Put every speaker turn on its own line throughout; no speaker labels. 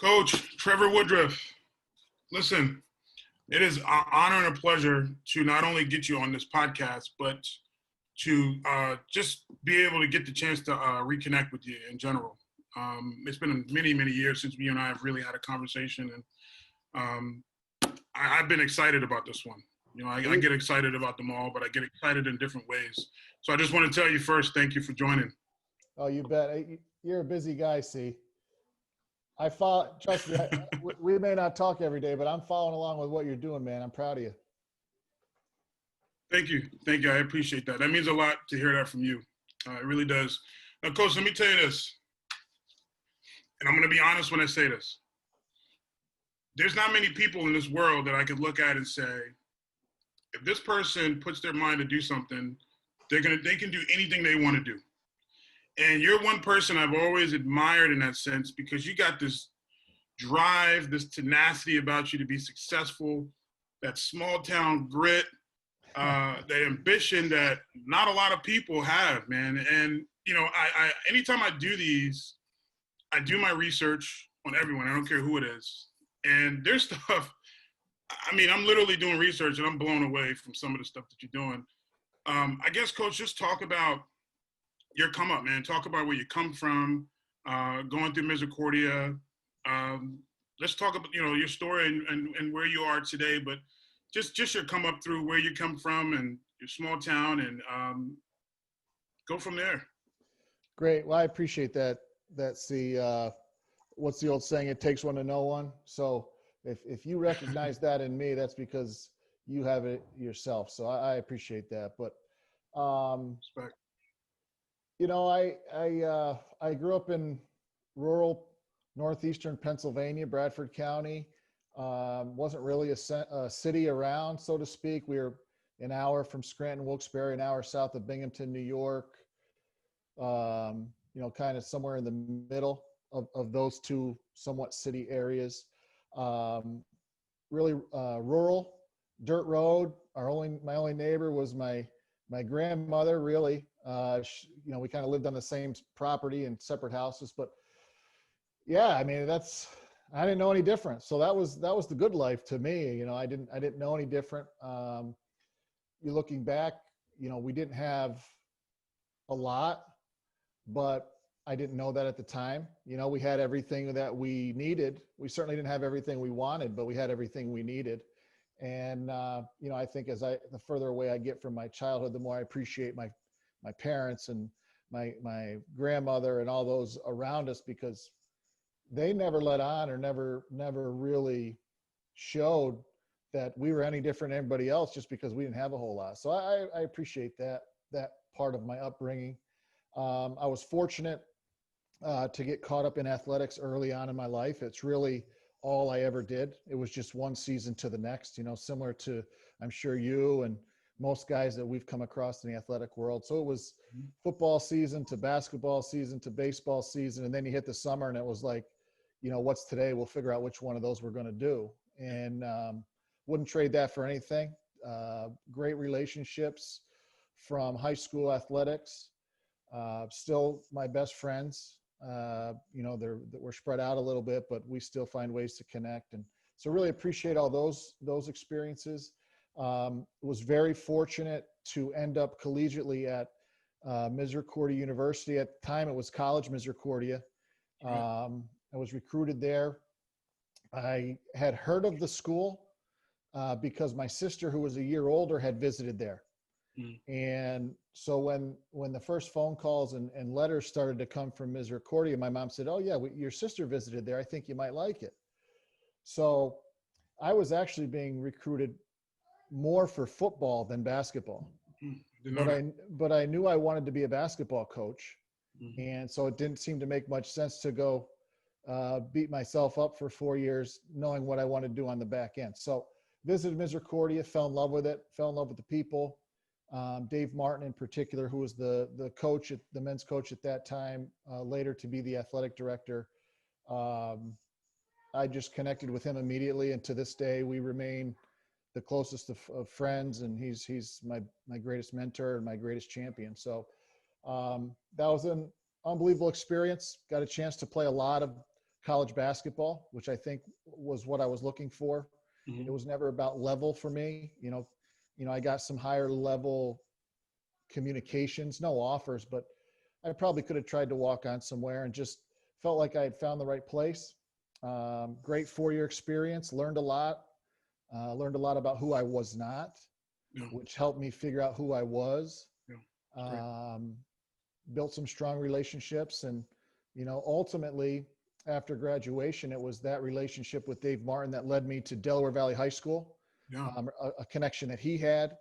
Coach Trevor Woodruff, listen, it is an honor and a pleasure to not only get you on this podcast, but to just be able to get the chance to reconnect with you in general. It's been many, many years since you and I have really had a conversation, and I've been excited about this one. You know, I get excited about them all, but I get excited in different ways. So I just want to tell you first, thank you for joining.
Oh, you bet. You're a busy guy, see. I follow. Trust me, we may not talk every day, but I'm following along with what you're doing, man. I'm proud of you.
Thank you. Thank you. I appreciate that. That means a lot to hear that from you. It really does. Now, Coach, let me tell you this, and I'm going to be honest when I say this. There's not many people in this world that I could look at and say, if this person puts their mind to do something, they can do anything they want to do. And you're one person I've always admired in that sense, because you got this drive, this tenacity about you to be successful, that small town grit, the ambition that not a lot of people have, man. And, you know, I anytime I do these, I do my research on everyone. I don't care who it is. And there's stuff, I mean, I'm literally doing research and I'm blown away from some of the stuff that you're doing. I guess, Coach, just talk about your come up, man. Talk about where you come from, going through Misericordia. Let's talk about, you know, your story and where you are today, but just your come up through where you come from and your small town, and go from there.
Great. Well, I appreciate that. That's the, what's the old saying? It takes one to know one. So if you recognize that in me, that's because you have it yourself. So I appreciate that. But,
Respect.
you know, I grew up in rural northeastern Pennsylvania, Bradford County. Wasn't really a city around, so to speak. We were an hour from Scranton, Wilkes-Barre, an hour south of Binghamton, New York. You know, kind of somewhere in the middle of those two somewhat city areas. Really rural, dirt road. My only neighbor was my grandmother, really. You know, we kind of lived on the same property in separate houses, but yeah, I mean, I didn't know any different. So that was the good life to me. You know, I didn't know any different. You're looking back, you know, we didn't have a lot, but I didn't know that at the time. You know, we had everything that we needed. We certainly didn't have everything we wanted, but we had everything we needed. And, you know, I think the further away I get from my childhood, the more I appreciate my parents and my grandmother and all those around us, because they never let on or never really showed that we were any different than everybody else just because we didn't have a whole lot. So I appreciate that part of my upbringing. I was fortunate to get caught up in athletics early on in my life. It's really all I ever did. It was just one season to the next, you know, similar to, I'm sure, you and most guys that we've come across in the athletic world. So it was football season to basketball season to baseball season. And then you hit the summer and it was like, you know, what's today? We'll figure out which one of those we're going to do. And wouldn't trade that for anything. Great relationships from high school athletics. Still my best friends. You know, we're spread out a little bit, but we still find ways to connect. And so really appreciate all those experiences. Was very fortunate to end up collegiately at Misericordia University. At the time, it was College Misericordia. I was recruited there. I had heard of the school because my sister, who was a year older, had visited there. And so when the first phone calls and letters started to come from Misericordia, my mom said, "Oh yeah, your sister visited there. I think you might like it." So I was actually being recruited more for football than basketball. But I knew I wanted to be a basketball coach. And so it didn't seem to make much sense to go beat myself up for 4 years, knowing what I wanted to do on the back end. So visited Misericordia, fell in love with it, fell in love with the people. Dave Martin in particular, who was the coach, the men's coach at that time, later to be the athletic director. I just connected with him immediately. And to this day, we remain the closest of friends, and he's my greatest mentor and my greatest champion. So that was an unbelievable experience. Got a chance to play a lot of college basketball, which I think was what I was looking for.
Mhm.
It was never about level for me. I got some higher level communications, no offers, but I probably could have tried to walk on somewhere and just felt like I had found the right place. Great 4-year experience, learned a lot about who I was not,
Yeah.
which helped me figure out who I was.
Yeah. Great.
Built some strong relationships. And, ultimately after graduation, it was that relationship with Dave Martin that led me to Delaware Valley High School,
Yeah.
a connection that he had.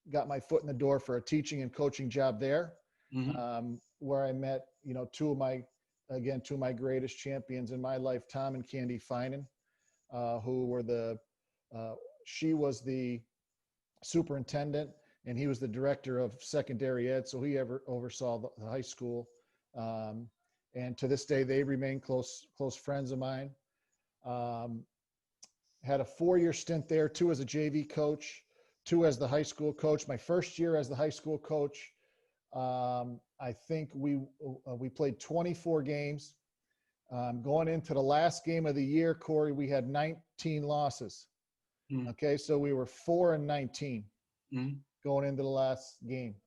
Got my foot in the door for a teaching and coaching job there,
Mhm.
where I met, two of my greatest champions in my life, Tom and Candy Finan, who were she was the superintendent and he was the director of secondary ed. So he oversaw the high school. And to this day, they remain close friends of mine. Had a 4-year stint there, 2 as a JV coach, 2 as the high school coach. My first year as the high school coach, I think we played 24 games. Going into the last game of the year, Corey, we had 19 losses.
Mhm.
Okay, so we were 4-19
Mhm.
going into the last game.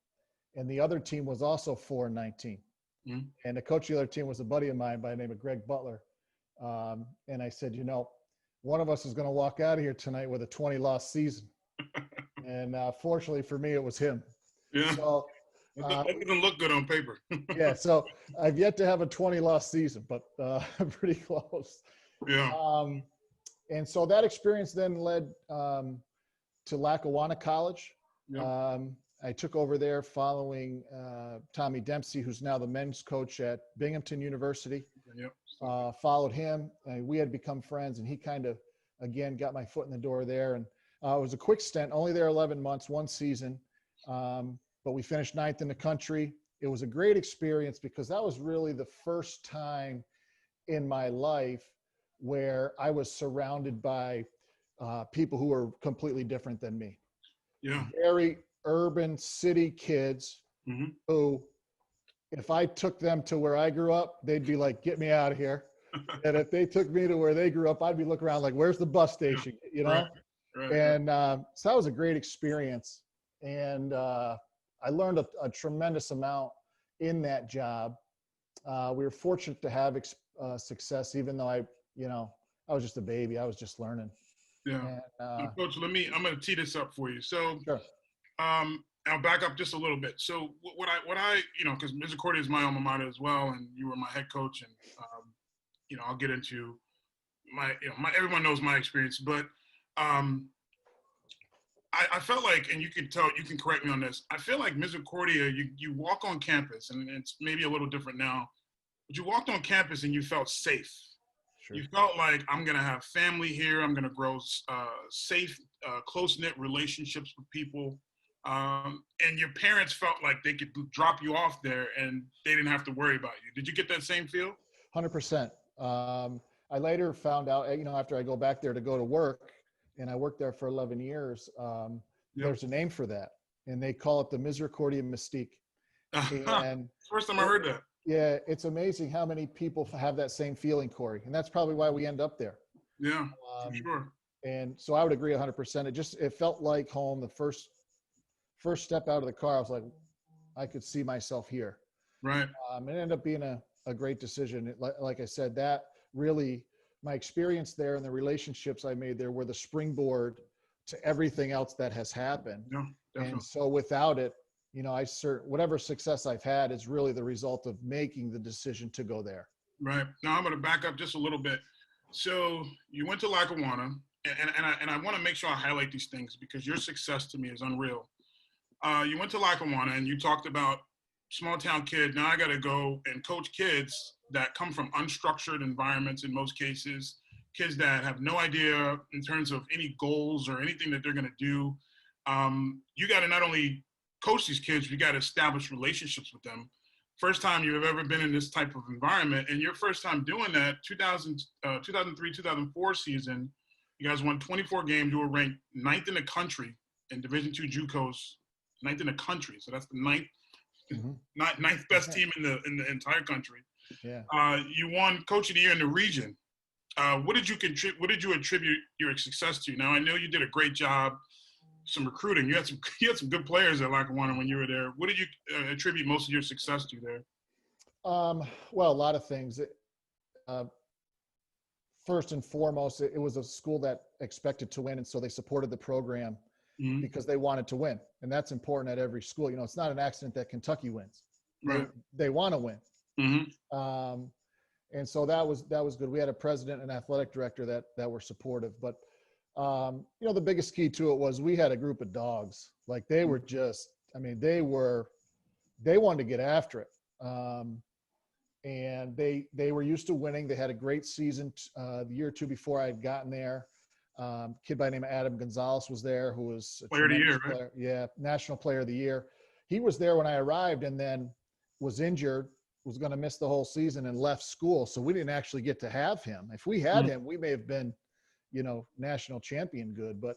And the other team was also 4-19.
Mhm.
And the coach of the other team was a buddy of mine by the name of Greg Butler. And I said, one of us is going to walk out of here tonight with a 20-loss season. And fortunately for me, it was him.
Yeah.
So,
That doesn't look good on paper.
yeah, so I've yet to have a 20-loss season, but I'm pretty close.
Yeah.
And so that experience then led to Lackawanna College.
Yeah.
I took over there following Tommy Dempsey, who's now the men's coach at Binghamton University.
Yeah.
Followed him, and we had become friends, and he kind of, again, got my foot in the door there. And it was a quick stint, only there 11 months, 1 season. But we finished 9th in the country. It was a great experience because that was really the first time in my life where I was surrounded by people who were completely different than me.
Yeah.
Very urban city kids
Mhm.
who, if I took them to where I grew up, they'd be like, get me out of here. And if they took me to where they grew up, I'd be looking around like, where's the bus station,
Right. Right.
And so that was a great experience. And I learned a tremendous amount in that job. We were fortunate to have success, even though I was just a baby. I was just learning.
Yeah.
And,
Coach, I'm going to tee this up for you. So,
sure.
I'll back up just a little bit. So what I because Misericordia is my alma mater as well, and you were my head coach, and I'll get into everyone knows my experience, but I felt like, and you can correct me on this, I feel like Misericordia, you walk on campus, and it's maybe a little different now, but you walked on campus and you felt safe.
Sure.
You felt like, I'm going to have family here. I'm going to grow safe, close-knit relationships with people. And your parents felt like they could drop you off there and they didn't have to worry about you. Did you get that same feel?
100%. I later found out, after I go back there to go to work, and I worked there for 11 years, there's a name for that. And they call it the Misericordia Mystique. And
First time I heard that.
Yeah, it's amazing how many people have that same feeling, Corey. And that's probably why we end up there.
Yeah, for sure.
And so I would agree 100%. It felt like home. The first step out of the car, I was like, I could see myself here.
Right.
It ended up being a great decision. Like I said, that really, my experience there and the relationships I made there were the springboard to everything else that has happened.
Yeah, definitely.
And so without it, whatever success I've had is really the result of making the decision to go there.
Right. Now I'm going to back up just a little bit. So you went to Lackawanna, and I want to make sure I highlight these things because your success to me is unreal. You went to Lackawanna and you talked about small town kid. Now I got to go and coach kids that come from unstructured environments in most cases, kids that have no idea in terms of any goals or anything that they're going to do. You got to not only coach these kids, you got to establish relationships with them. First time you've ever been in this type of environment, and your first time doing that, 2003, 2004 season, you guys won 24 games. You were ranked 9th in the country in Division II JUCOs, 9th in the country. So that's the ninth best team in the entire country.
Yeah.
You won Coach of the Year in the region. What did you attribute your success to? Now I know you did a great job, some recruiting. You had some good players at Lackawanna when you were there. What did you attribute most of your success to there?
Well, a lot of things. First and foremost, it was a school that expected to win, and so they supported the program
Mm-hmm.
because they wanted to win, and that's important at every school. You know, it's not an accident that Kentucky wins.
Right.
They want to win.
Mm-hmm.
And so that was good. We had a president and athletic director that were supportive, but you know, the biggest key to it was we had a group of dogs. Like they were just, I mean, they wanted to get after it. And they were used to winning. They had a great season the year or two before I had gotten there. Kid by the name of Adam Gonzalez was there, who was a
Player of the year,
player.
right?
Yeah, National Player of the Year. He was there when I arrived, and then was injured, was going to miss the whole season, and left school. So we didn't actually get to have him. If we had him, we may have been, you know, national champion good. But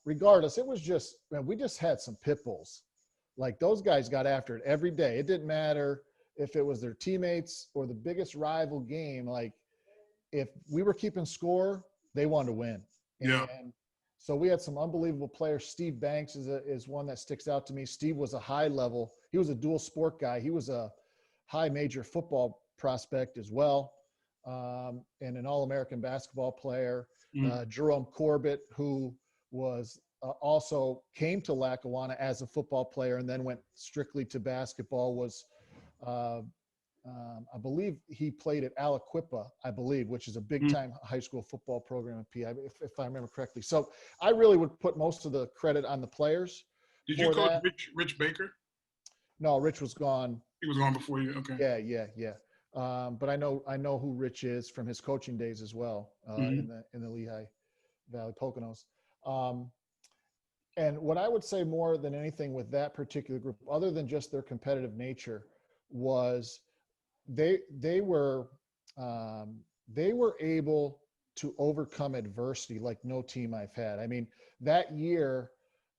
regardless, it was just, man, we just had some pit bulls. Like those guys got after it every day. It didn't matter if it was their teammates or the biggest rival game. Like if we were keeping score, they wanted to win.
Yeah.
And so we had some unbelievable players. Steve Banks is one that sticks out to me. Steve was a high level. He was a dual sport guy. He was a high major football prospect as well. And an All-American basketball player. Jerome Corbett, who was also came to Lackawanna as a football player and then went strictly to basketball, was I believe he played at Aliquippa, I believe, which is a big-time high school football program in PI, if I remember correctly. So I really would put most of the credit on the players.
Did you coach Rich Baker?
No, Rich was gone.
He was gone before you. Okay.
Yeah. But I know who Rich is from his coaching days as well in the Lehigh Valley Poconos. And what I would say more than anything with that particular group, other than just their competitive nature, was they were able to overcome adversity like no team I've had. I mean, that year,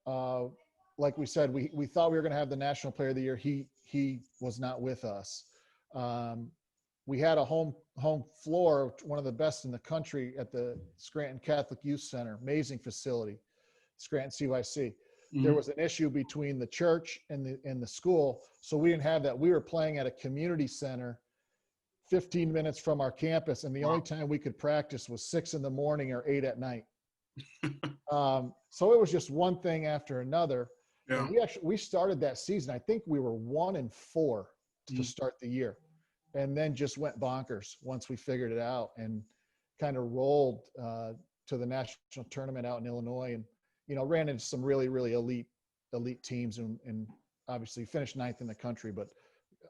like we said, we thought we were going to have the National Player of the Year. He was not with us. We had a home floor, one of the best in the country, at the Scranton Catholic Youth Center, amazing facility, Scranton CYC. There was an issue between the church and the school, so we didn't have that. We were playing at a community center 15 minutes from our campus, and the only time we could practice was 6 a.m. or 8 p.m. So it was just one thing after another.
Yeah.
And we started that season, I think we were 1-4 to start the year, and then just went bonkers once we figured it out and kind of rolled to the national tournament out in Illinois, and you know, ran into some really, really elite teams, and obviously finished 9th in the country, but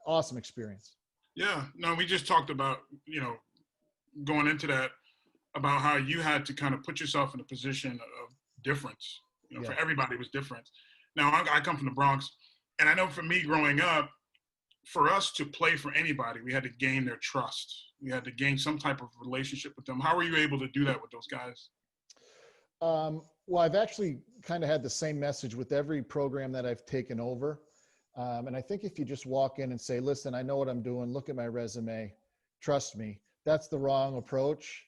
awesome experience.
Yeah, no, we just talked about, you know, going into that, about how you had to kind of put yourself in a position of difference. You know, for everybody it was different. Now, I come from the Bronx, and I know for me growing up, for us to play for anybody, we had to gain their trust. We had to gain some type of relationship with them. How were you able to do that with those guys?
Well, I've actually kind of had the same message with every program that I've taken over. And I think if you just walk in and say, listen, I know what I'm doing, look at my resume, trust me, that's the wrong approach.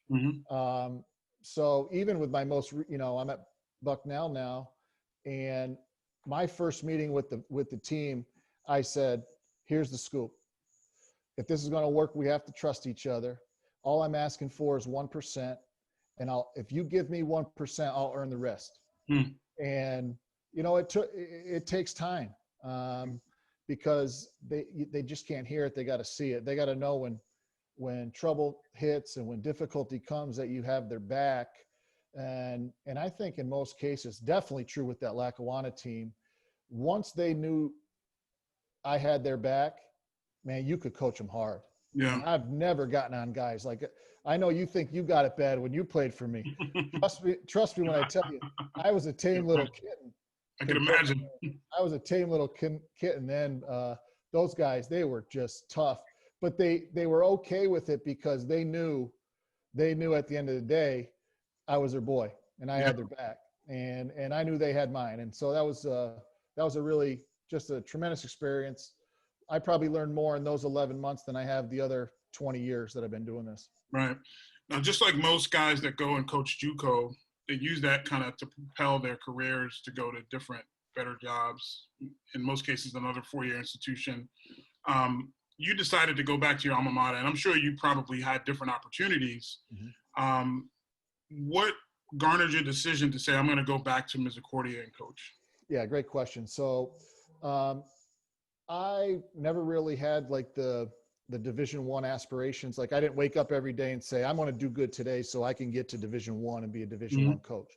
So even with my I'm at Bucknell now, and my first meeting with the team, I said, here's the scoop. If this is going to work, we have to trust each other. All I'm asking for is 1%. And if you give me 1%, I'll earn the rest. And, you know, it takes time because they just can't hear it. They got to see it. They got to know when trouble hits and when difficulty comes that you have their back. And I think in most cases, definitely true with that Lackawanna team, once they knew I had their back, man, you could coach them hard.
Yeah.
And I've never gotten on guys like, I know you think you got it bad when you played for me. Trust me when I tell you, I was a tame little kitten.
I can imagine.
I was a tame little kitten. And those guys, they were just tough, but they were okay with it because they knew at the end of the day, I was their boy and I had their back, and I knew they had mine. And so that was a really just a tremendous experience. I probably learned more in those 11 months than I have the other 20 years that I've been doing this.
Right. Now, just like most guys that go and coach JUCO, they use that kind of to propel their careers to go to different, better jobs. In most cases, another 4-year institution. You decided to go back to your alma mater, and I'm sure you probably had different opportunities.
Mm-hmm.
What garnered your decision to say, I'm going to go back to Misericordia and coach?
Yeah, great question. So I never really had like the Division I aspirations. Like I didn't wake up every day and say, I'm going to do good today so I can get to Division I and be a Division I coach.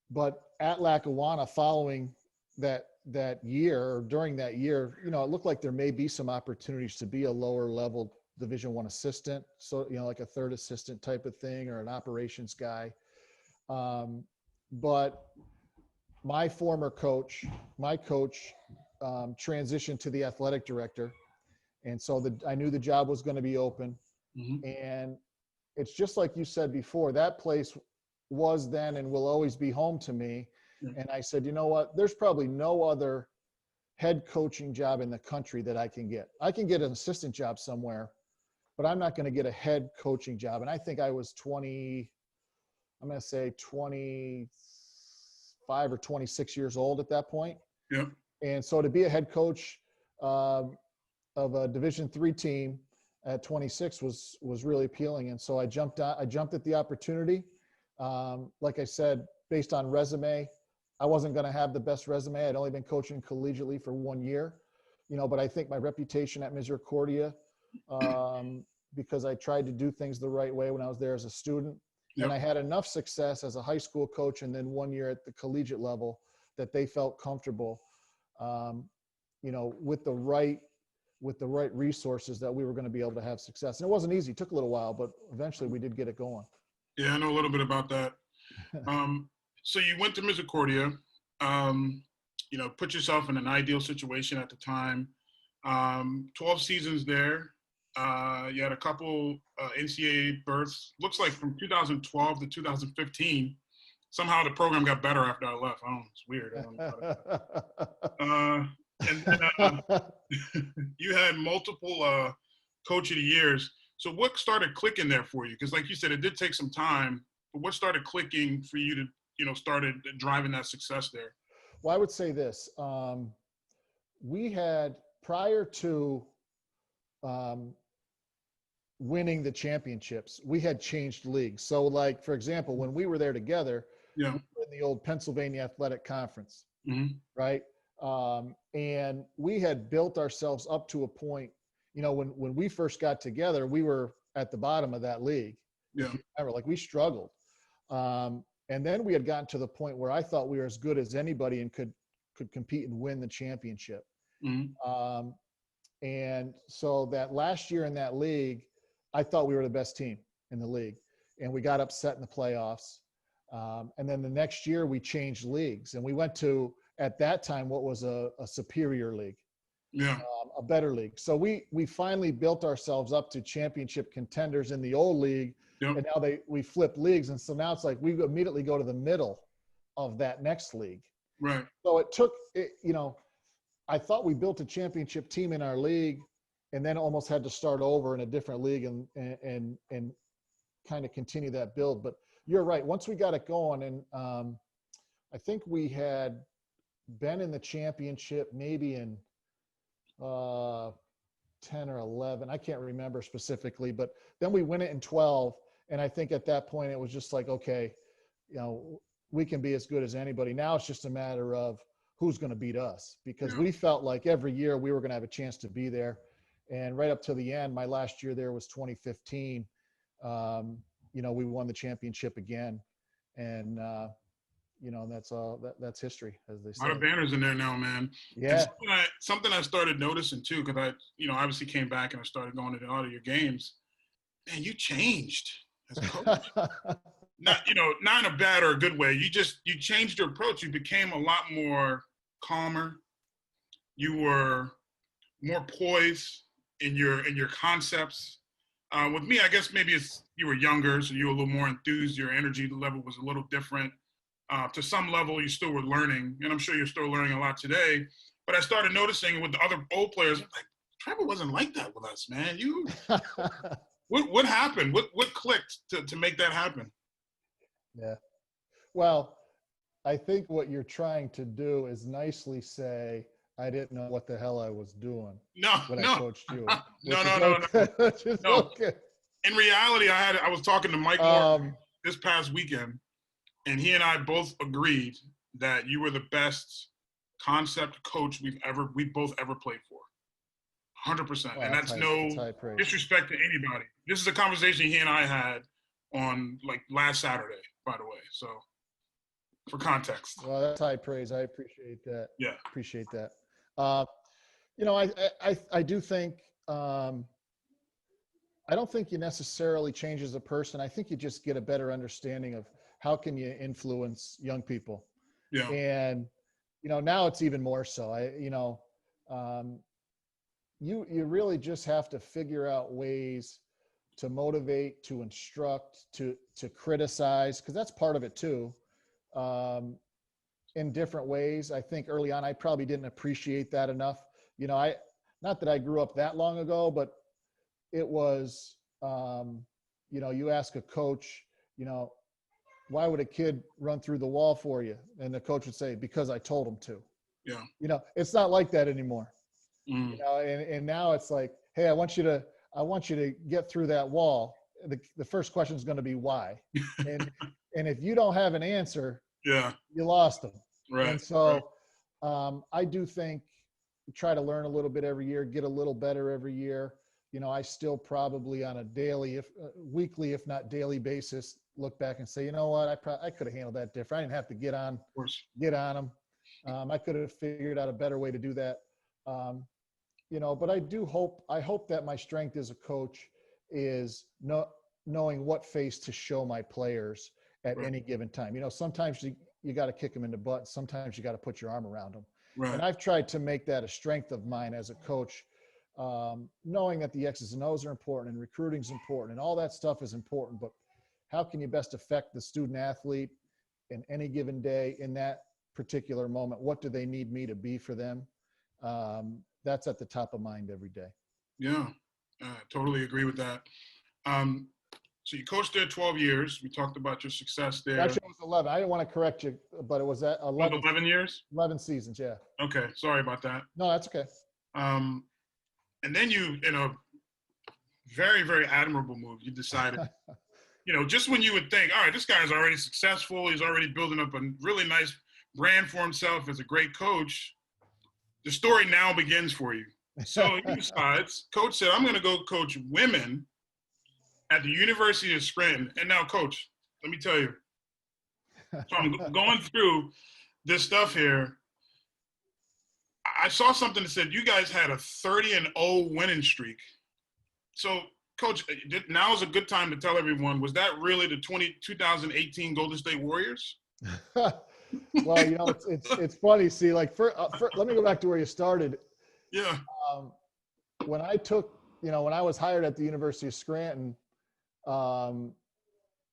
But at Lackawanna, following that year, or during that year, you know, it looked like there may be some opportunities to be a lower level Division I assistant. So, you know, like a third assistant type of thing, or an operations guy. But my former coach, transitioned to the athletic director. And so I knew the job was going to be open. And it's just like you said before, that place was then and will always be home to me. And I said, you know what, there's probably no other head coaching job in the country that I can get. I can get an assistant job somewhere, but I'm not going to get a head coaching job. And I think I was 25 or 26 years old at that point.
Yep.
And so to be a head coach of a Division III team at 26 was really appealing. And so I jumped at the opportunity. Like I said, based on resume, I wasn't going to have the best resume. I'd only been coaching collegiately for 1 year, you know, but I think my reputation at Misericordia, because I tried to do things the right way when I was there as a student. Yep. And I had enough success as a high school coach and then 1 year at the collegiate level that they felt comfortable, you know, with the right resources that we were going to be able to have success. And it wasn't easy. It took a little while, but eventually we did get it going.
Yeah, I know a little bit about that. So you went to Misericordia, you know, put yourself in an ideal situation at the time. 12 seasons there. You had a couple NCAA berths. Looks like from 2012 to 2015. Somehow the program got better after I left. I don't know. It's weird. I don't know. And then you had multiple Coach of the Years. So what started clicking there for you? Because like you said, it did take some time. But what started clicking for you to, you know, started driving that success there?
Well, I would say this. We had, prior to winning the championships, we had changed leagues. So like, for example, when we were there together, we were in the old Pennsylvania Athletic Conference, right? And we had built ourselves up to a point, you know, when we first got together, we were at the bottom of that league. Yeah. Remember, like we struggled. And then we had gotten to the point where I thought we were as good as anybody and could compete and win the championship. And so that last year in that league, I thought we were the best team in the league, and we got upset in the playoffs. And then the next year we changed leagues, and we went to, at that time, what was a superior league, a better league. So we finally built ourselves up to championship contenders in the old league. And now we flipped leagues. And so now it's like we immediately go to the middle of that next league.
Right.
So it took, you know, I thought we built a championship team in our league and then almost had to start over in a different league and kind of continue that build. But you're right. Once we got it going, and I think we had been in the championship maybe in 10 or 11. I can't remember specifically, but then we win it in 12. And I think at that point it was just like, okay, you know, we can be as good as anybody. Now it's just a matter of who's going to beat us, because we felt like every year we were going to have a chance to be there. And right up to the end, my last year there was 2015. You know, we won the championship again. And, you know, that's all. That's history, as they say.
A lot of banners in there now, man.
Yeah.
Something I started noticing too, because I, you know, obviously came back and I started going to a lot of your games. Man, you changed as a coach. Not in a bad or a good way. You changed your approach. You became a lot more calmer. You were more poised in your concepts. With me, I guess maybe you were younger, so you were a little more enthused. Your energy level was a little different. To some level, you still were learning, and I'm sure you're still learning a lot today. But I started noticing with the other old players, like, Trevor wasn't like that with us, man. What happened? What clicked to make that happen?
Yeah. Well, I think what you're trying to do is nicely say, I didn't know what the hell I was doing when I coached you.
No.
Which is
No.
okay.
In reality, I was talking to Mike Moore this past weekend, and he and I both agreed that you were the best concept coach we both ever played for. 100%. And that's no disrespect to anybody. This is a conversation he and I had on like last Saturday, by the way. So for context.
Well, that's high praise. I appreciate that.
Yeah.
Appreciate that. I do think, I don't think you necessarily change as a person. I think you just get a better understanding of how can you influence young people.
Yeah.
And, now it's even more so. You really just have to figure out ways to motivate, to instruct, to criticize, because that's part of it too. In different ways. I think early on, I probably didn't appreciate that enough. Not that I grew up that long ago, but it was, you ask a coach, why would a kid run through the wall for you? And the coach would say, because I told him to.
Yeah.
It's not like that anymore.
Mm.
And now it's like, hey, I want you to get through that wall. The first question is going to be why. And if you don't have an answer,
yeah,
you lost them.
Right.
And so I do think try to learn a little bit every year, get a little better every year. I still probably on a daily, weekly, if not daily basis, look back and say, you know what, I could have handled that different. I didn't have to get on them. I could have figured out a better way to do that. But I hope that my strength as a coach is knowing what face to show my players at any given time. Sometimes you got to kick them in the butt. Sometimes you got to put your arm around them.
Right.
And I've tried to make that a strength of mine as a coach, knowing that the X's and O's are important and recruiting is important and all that stuff is important, but how can you best affect the student athlete in any given day in that particular moment? What do they need me to be for them? That's at the top of mind every day.
Yeah, totally agree with that. So you coached there 12 years. We talked about your success there.
Actually, it was 11. I didn't want to correct you, but it was at 11.
11 years?
11 seasons, yeah.
Okay, sorry about that.
No, that's okay.
And then you, in a very, very admirable move, you decided, just when you would think, all right, this guy's already successful. He's already building up a really nice brand for himself as a great coach. The story now begins for you. So he decides, coach said, I'm going to go coach women at the University of Scranton. And now, coach, let me tell you. So I'm going through this stuff here. I saw something that said you guys had a 30-0 winning streak. So, coach, now is a good time to tell everyone, was that really the 2018 Golden State Warriors?
Well, it's funny. See, like, let me go back to where you started.
Yeah.
When I was hired at the University of Scranton,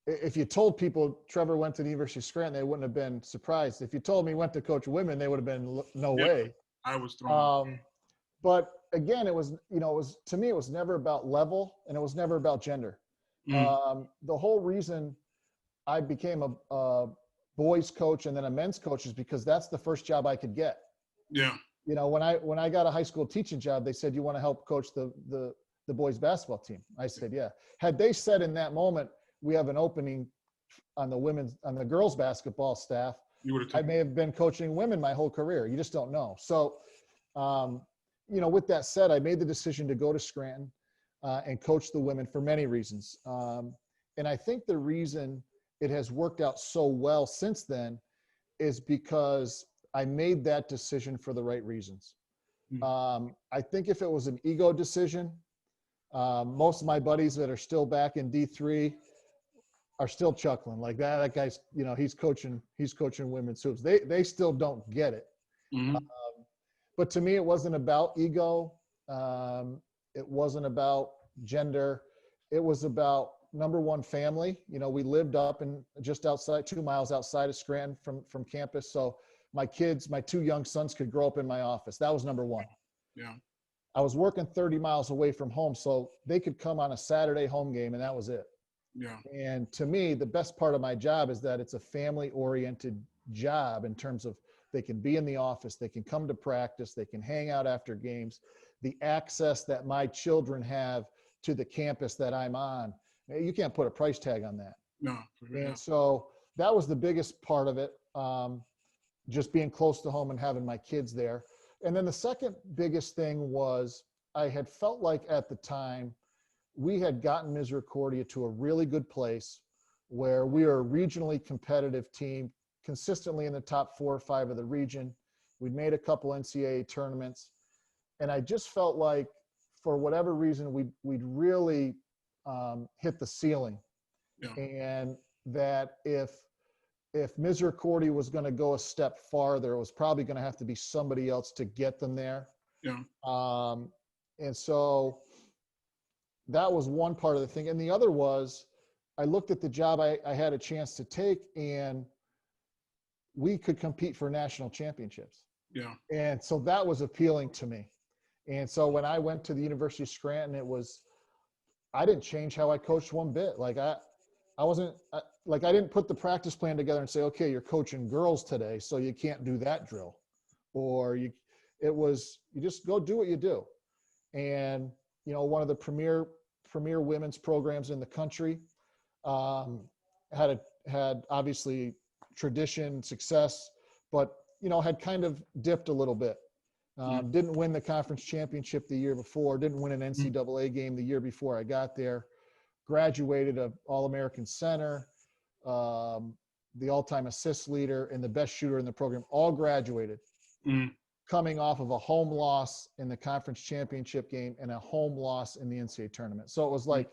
if you told people Trevor went to the University of Scranton, they wouldn't have been surprised. If you told me he went to coach women, they would have been no way.
I was thrown.
But again, to me, it was never about level and it was never about gender. The whole reason I became a boys coach and then a men's coach is because that's the first job I could get.
Yeah.
When I got a high school teaching job, they said, you want to help coach the boys basketball team? I said, yeah. Had they said in that moment, we have an opening on the girls basketball staff, I may have been coaching women my whole career. You just don't know. So, with that said, I made the decision to go to Scranton and coach the women for many reasons. And I think the reason it has worked out so well since then is because I made that decision for the right reasons. I think if it was an ego decision, most of my buddies that are still back in D3 are still chuckling like that guy's, he's coaching women's hoops. They still don't get it.
Mm-hmm.
But to me, it wasn't about ego. It wasn't about gender. It was about, number one, family. We lived up and just outside, 2 miles outside of Scranton from campus. So my kids, my two young sons could grow up in my office. That was number one.
Yeah.
I was working 30 miles away from home, so they could come on a Saturday home game, and that was it.
Yeah.
And to me, the best part of my job is that it's a family-oriented job in terms of they can be in the office, they can come to practice, they can hang out after games. The access that my children have to the campus that I'm on, you can't put a price tag on that.
No. Yeah.
And so that was the biggest part of it, just being close to home and having my kids there. And then the second biggest thing was I had felt like at the time we had gotten Misericordia to a really good place where we are a regionally competitive team, consistently in the top 4 or 5 of the region. We'd made a couple NCAA tournaments. And I just felt like for whatever reason, we'd really hit the ceiling.
Yeah.
And that if Misericordia was going to go a step farther, it was probably going to have to be somebody else to get them there.
Yeah.
And so that was one part of the thing. And the other was I looked at the job I had a chance to take, and we could compete for national championships.
Yeah.
And so that was appealing to me. And so when I went to the University of Scranton, I didn't change how I coached one bit. Like I didn't put the practice plan together and say, okay, you're coaching girls today, so you can't do that drill. Or you just go do what you do. And, one of the premier women's programs in the country, had obviously tradition, success, but, had kind of dipped a little bit. Didn't win the conference championship the year before, didn't win an NCAA game the year before I got there. Graduated of All-American center, the all-time assist leader, and the best shooter in the program, all graduated, coming off of a home loss in the conference championship game and a home loss in the NCAA tournament. So it was like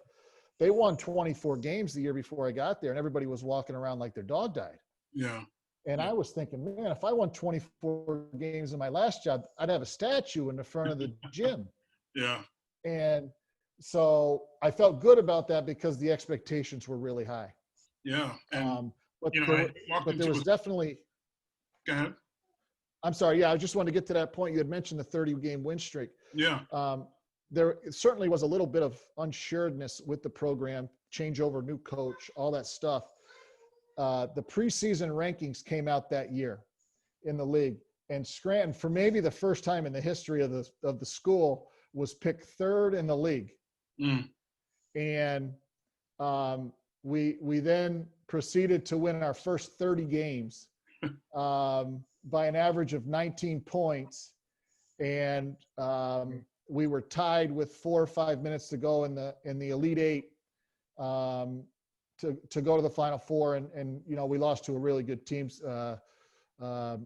they won 24 games the year before I got there, and everybody was walking around like their dog died.
Yeah.
And I was thinking, man, if I won 24 games in my last job, I'd have a statue in the front of the gym.
Yeah.
And so I felt good about that because the expectations were really high.
Yeah. And,
but
but
there was definitely.
Go ahead.
I'm sorry. Yeah, I just wanted to get to that point. You had mentioned the 30-game win streak.
Yeah.
There certainly was a little bit of unsureness with the program, changeover, new coach, all that stuff. The preseason rankings came out that year in the league, and Scranton, for maybe the first time in the history of the school, was picked third in the league. And we then proceeded to win our first 30 games by an average of 19 points, and we were tied with 4 or 5 minutes to go in the Elite Eight to go to the Final Four, and we lost to a really good team.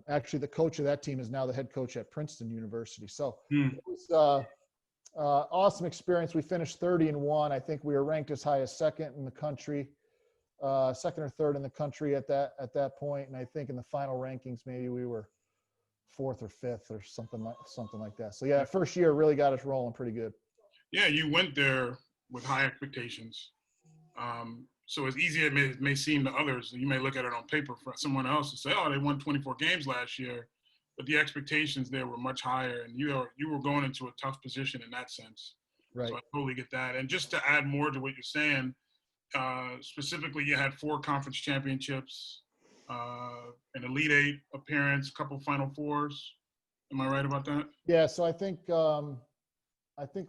Actually, the coach of that team is now the head coach at Princeton University. So it was awesome experience. We finished 30-1. I think we were ranked as high as second in the country, second or third in the country at that point. And I think in the final rankings, maybe we were 4th or 5th or something like that. So yeah, that first year really got us rolling pretty good.
Yeah, you went there with high expectations. So as easy as it may seem to others, you may look at it on paper for someone else and say, oh, they won 24 games last year, but the expectations there were much higher, and you were going into a tough position in that sense.
Right.
So I totally get that. And just to add more to what you're saying, specifically, you had 4 conference championships, an Elite Eight appearance, a couple Final Fours. Am I right about that?
Yeah. So I think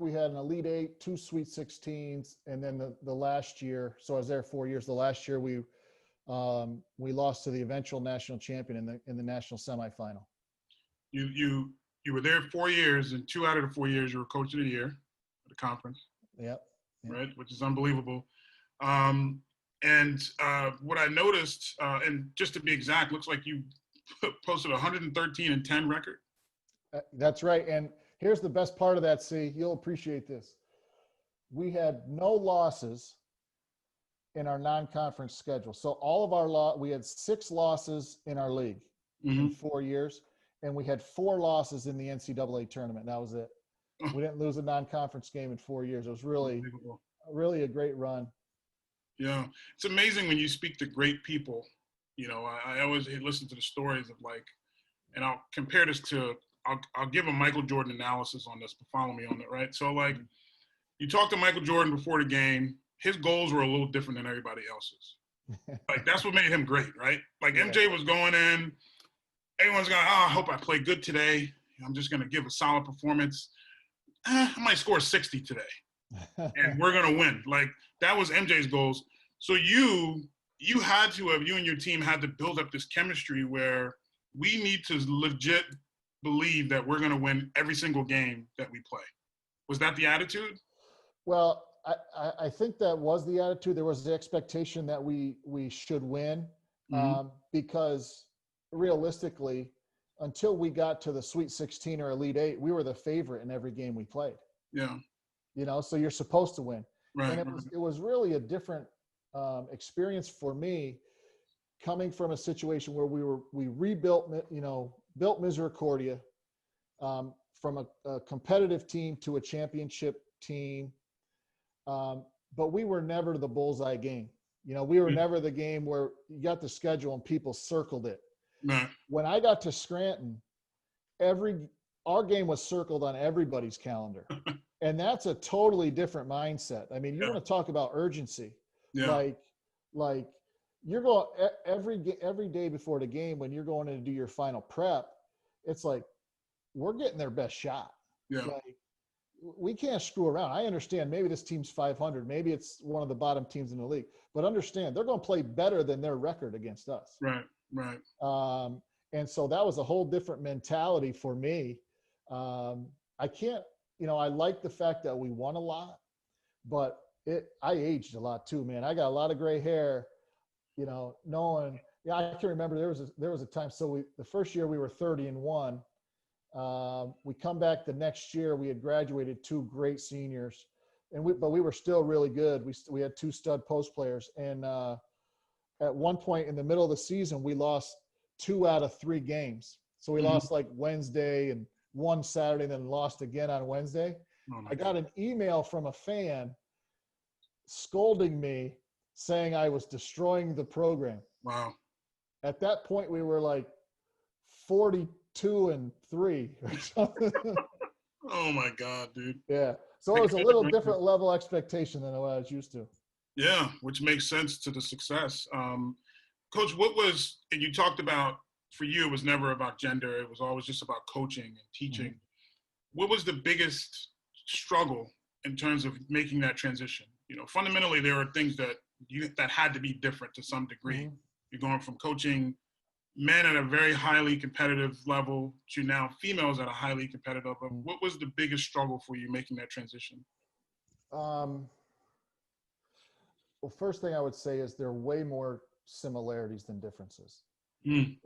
we had an Elite Eight, 2 Sweet 16s, and then the last year. So I was there 4 years. The last year we lost to the eventual national champion in the national semifinal.
You were there 4 years, and 2 out of the 4 years you were coach of the year at the conference.
Yep.
Right, which is unbelievable. And what I noticed, and just to be exact, looks like you posted 113-10 record.
That's right. And here's the best part of that, C. You'll appreciate this. We had no losses in our non-conference schedule. So all of we had 6 losses in our league in 4 years, and we had 4 losses in the NCAA tournament. That was it. We didn't lose a non-conference game in 4 years. It was really a great run.
Yeah. It's amazing when you speak to great people. I always listen to the stories of, like, and I'll compare this to, I'll give a Michael Jordan analysis on this, but follow me on it, right? So, like, you talk to Michael Jordan before the game, his goals were a little different than everybody else's. Like, that's what made him great, right? Like, MJ was going in, everyone's going, I hope I play good today. I'm just going to give a solid performance. I might score 60 today, and we're going to win. Like, that was MJ's goals. So you had to have, you and your team had to build up this chemistry where we need to legit believe that we're going to win every single game that we play. Was that the attitude?
Well, I think that was the attitude. There was the expectation that we should win, because realistically, until we got to the Sweet 16 or Elite 8, we were the favorite in every game we played.
Yeah.
So you're supposed to win.
Right.
And it was really a different experience for me, coming from a situation where we rebuilt, built Misericordia from a competitive team to a championship team. But we were never the bullseye game. We were never the game where you got the schedule and people circled it.
Right.
When I got to Scranton, our game was circled on everybody's calendar. And that's a totally different mindset. I mean, you want to talk about urgency.
Yeah.
Like you're going every day before the game, when you're going in to do your final prep, it's like, we're getting their best shot.
Yeah.
Like, we can't screw around. I understand maybe this team's 500, maybe it's one of the bottom teams in the league, but understand they're going to play better than their record against us.
Right.
And so that was a whole different mentality for me. I can't, I like the fact that we won a lot, but I aged a lot too, man. I got a lot of gray hair, knowing, I can remember there was a time. So the first year we were 30-1. We come back the next year, we had graduated 2 great seniors, but we were still really good. We had 2 stud post players. And at one point in the middle of the season, we lost 2 out of 3 games. So we lost like Wednesday and one Saturday, and then lost again on Wednesday. I got an email from a fan scolding me, saying I was destroying the program.
Wow.
At that point, we were like 42-3 or something.
Oh my God, dude.
Yeah. So it was a little different level expectation than what I was used to.
Yeah, which makes sense to the success. Coach, and you talked about, for you, it was never about gender. It was always just about coaching and teaching. What was the biggest struggle in terms of making that transition? Fundamentally, there are things that had to be different to some degree. You're going from coaching men at a very highly competitive level to now females at a highly competitive level. What was the biggest struggle for you making that transition?
Well, first thing I would say is there are way more similarities than differences in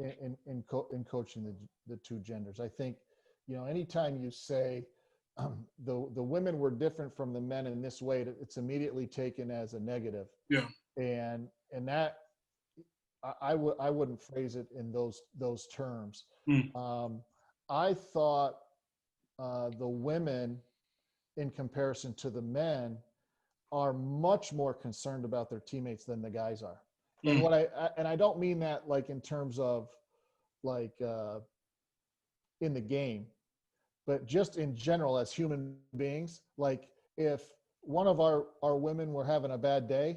coaching the 2 genders. I think, anytime you say the women were different from the men in this way, it's immediately taken as a negative.
Yeah.
And that I wouldn't phrase it in those terms. I thought the women, in comparison to the men, are much more concerned about their teammates than the guys are. And and I don't mean that like in terms of like in the game, but just in general as human beings. Like, if one of our women were having a bad day,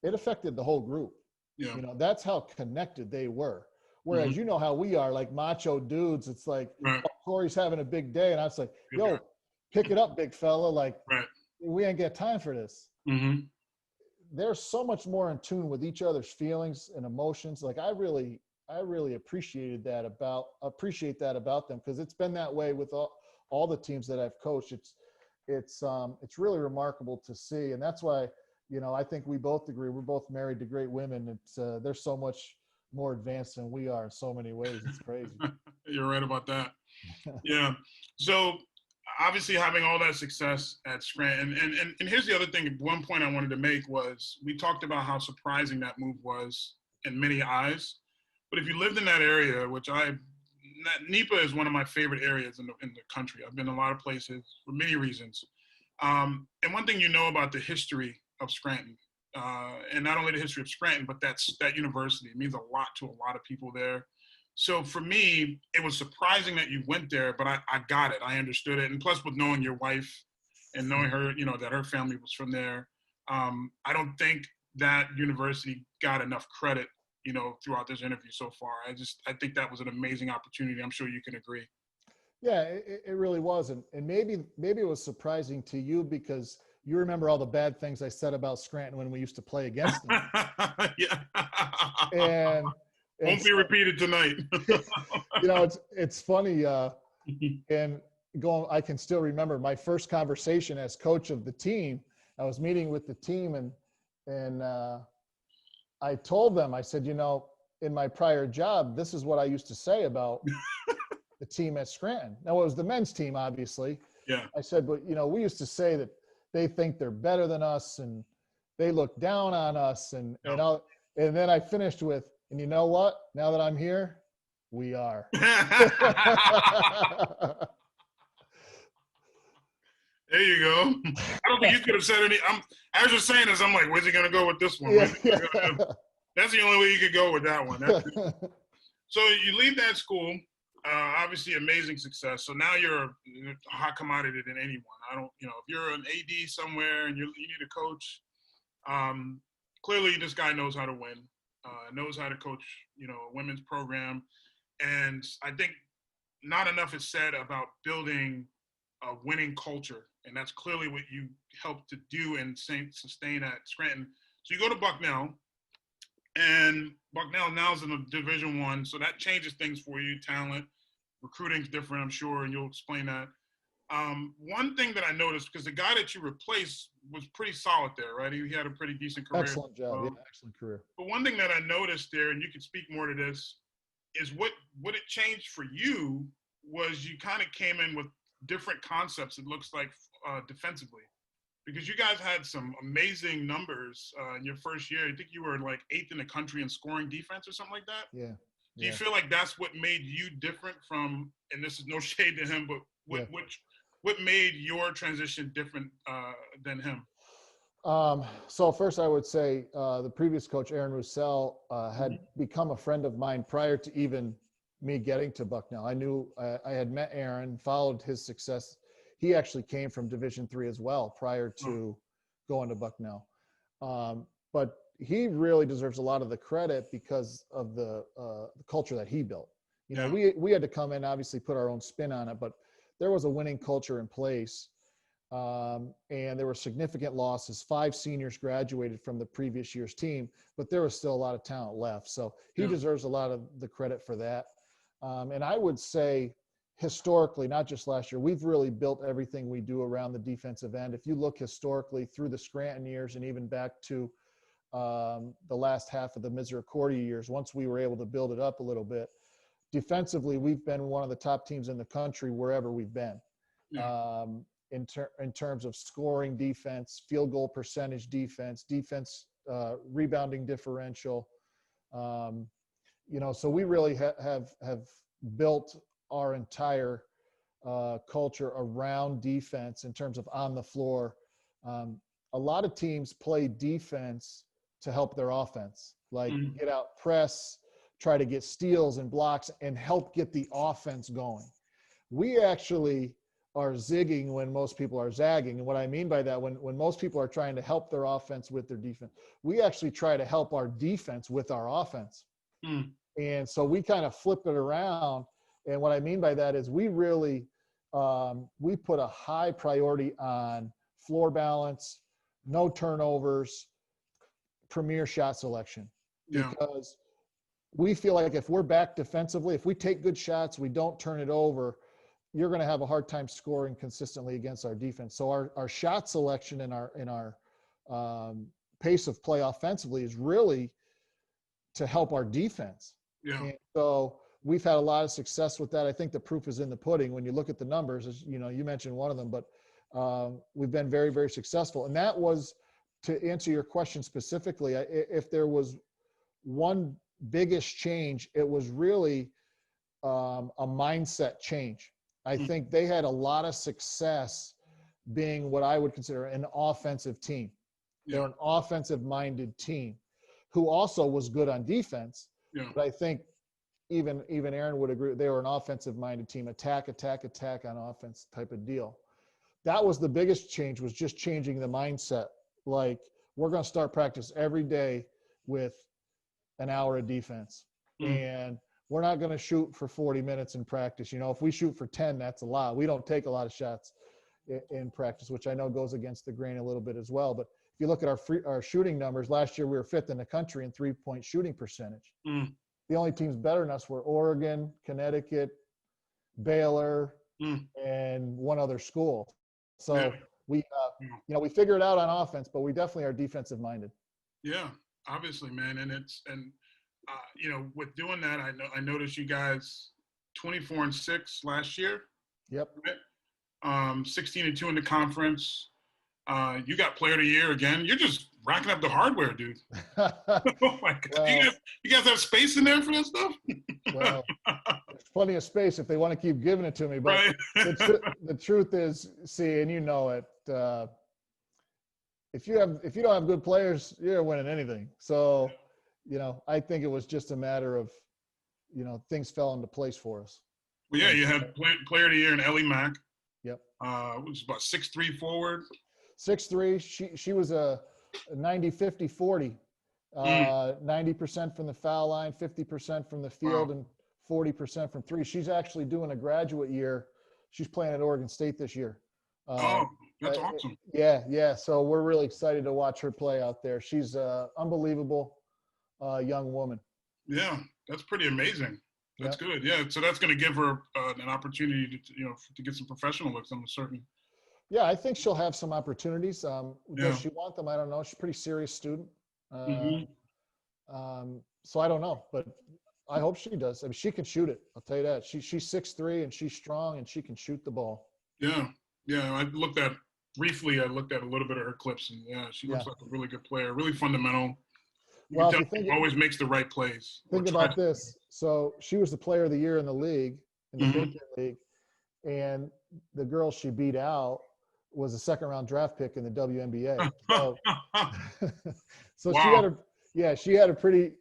it affected the whole group.
Yeah.
That's how connected they were. Whereas how we are, like macho dudes, it's like, oh, Corey's having a big day, and I was like, yo, pick it up, big fella. Like, we ain't got time for this. They're so much more in tune with each other's feelings and emotions. Like, I really appreciate that about them, because it's been that way with all the teams that I've coached. It's really remarkable to see, and that's why I think we both agree. We're both married to great women. They're so much more advanced than we are in so many ways. It's crazy.
You're right about that. Yeah. So obviously having all that success at Scranton, and here's the other thing. One point I wanted to make was, we talked about how surprising that move was in many eyes. But if you lived in that area, NEPA is one of my favorite areas in the country. I've been a lot of places for many reasons. And one thing about the history of Scranton, and not only the history of Scranton, but that university, it means a lot to a lot of people there. So for me, it was surprising that you went there, but I got it. I understood it. And plus with knowing your wife and knowing her, that her family was from there, I don't think that university got enough credit, throughout this interview so far. I think that was an amazing opportunity. I'm sure you can agree.
Yeah, it really was. And maybe it was surprising to you because you remember all the bad things I said about Scranton when we used to play against them.
Yeah.
And
Won't be repeated tonight.
It's funny. And I can still remember my first conversation as coach of the team. I was meeting with the team and I told them, I said, in my prior job, this is what I used to say about the team at Scranton. Now, it was the men's team, obviously.
Yeah.
I said, but, we used to say that they think they're better than us and they look down on us. And then I finished with, and you know what? Now that I'm here, we are.
There you go. I don't think you could have said any. As you're saying this, I'm like, where's he going to go with this one?
Yeah.
That's the only way you could go with that one. So you leave that school, obviously amazing success. So now you're a hot commodity than anyone. If you're an AD somewhere and you need a coach, clearly this guy knows how to win, knows how to coach, a women's program. And I think not enough is said about building a winning culture. And that's clearly what you helped to do and sustain at Scranton. So you go to Bucknell, and Bucknell now is in a Division I, so that changes things for you. Talent, recruiting's different, I'm sure, and you'll explain that. One thing that I noticed, because the guy that you replaced was pretty solid there, right? He had a pretty decent career.
Excellent job, excellent career.
But one thing that I noticed there, and you can speak more to this, is what it changed for you was you kind of came in with different concepts, it looks like, defensively. Because you guys had some amazing numbers in your first year. I think you were like 8th in the country in scoring defense or something like that.
Yeah.
Do you feel like that's what made you different from, and this is no shade to him, but what made your transition different than him?
So first I would say the previous coach, Aaron Roussel, had become a friend of mine prior to even me getting to Bucknell. I knew I had met Aaron, followed his success. He actually came from Division III as well prior to going to Bucknell. But he really deserves a lot of the credit because of the culture that he built. We had to come in, obviously put our own spin on it, but there was a winning culture in place. And there were significant losses. 5 seniors graduated from the previous year's team, but there was still a lot of talent left. So he deserves a lot of the credit for that. And I would say historically, not just last year, we've really built everything we do around the defensive end. If you look historically through the Scranton years and even back to the last half of the Misericordia years, once we were able to build it up a little bit, defensively, we've been one of the top teams in the country wherever we've been. In terms of scoring defense, field goal percentage defense, rebounding differential. So we really have built our entire culture around defense in terms of on the floor. A lot of teams play defense to help their offense, like get out, press, try to get steals and blocks and help get the offense going. We actually are zigging when most people are zagging. And what I mean by that, when most people are trying to help their offense with their defense, we actually try to help our defense with our offense. And so we kind of flip it around. And what I mean by that is we really, we put a high priority on floor balance, no turnovers, premier shot selection. Because we feel like if we're back defensively, if we take good shots, we don't turn it over, you're going to have a hard time scoring consistently against our defense. So our shot selection and our pace of play offensively is really to help our defense. And so we've had a lot of success with that. I think the proof is in the pudding. When you look at the numbers, as you mentioned one of them, but we've been very, very successful. And that was, to answer your question specifically, if there was one biggest change, it was really a mindset change. I think they had a lot of success being what I would consider an offensive team. They're an offensive-minded team who also was good on defense. But I think even Aaron would agree, they were an offensive-minded team, attack on offense type of deal. That was the biggest change, was just changing the mindset. Like, we're going to start practice every day with an hour of defense. And we're not going to shoot for 40 minutes in practice. You know, if we shoot for 10, that's a lot. We don't take a lot of shots in practice, which I know goes against the grain a little bit as well. But if you look at our shooting numbers, last year we were 5th in the country in three-point shooting percentage. The only teams better than us were Oregon, Connecticut, Baylor, and one other school. So we figure it out on offense, but we definitely are defensive minded.
Yeah, obviously, man. And with doing that, I noticed you guys 24-6 last year.
Yep.
Right? 16-2 in the conference. You got player of the year again. You're just racking up the hardware, dude. Oh my God. Well, you guys have space in there for that stuff?
Well, there's plenty of space if they want to keep giving it to me. But
right.
the truth is, see, and you know it, if you don't have good players, you're winning anything. So, I think it was just a matter of, things fell into place for us.
Well, yeah, you had player of the year in Ellie Mack.
Yep.
Which is about 6'3" forward.
6'3". She was a 90-50-40. 90% from the foul line, 50% from the field, and 40% from three. She's actually doing a graduate year. She's playing at Oregon State this year.
That's awesome.
Yeah. So we're really excited to watch her play out there. She's an unbelievable young woman.
Yeah, that's pretty amazing. That's good. Yeah, so that's going to give her an opportunity to get some professional looks, I'm certain.
Yeah, I think she'll have some opportunities. Does she want them? I don't know. She's a pretty serious student. So I don't know, but I hope she does. I mean, she can shoot it. I'll tell you that. She's 6'3" and she's strong and she can shoot the ball. Yeah.
I looked at a little bit of her clips, and she looks like a really good player, really fundamental.
Well,
always makes the right plays.
Think about this. So she was the player of the year in the league, in the Big Ten League, and the girl she beat out was a second-round draft pick in the WNBA. So wow. She had a pretty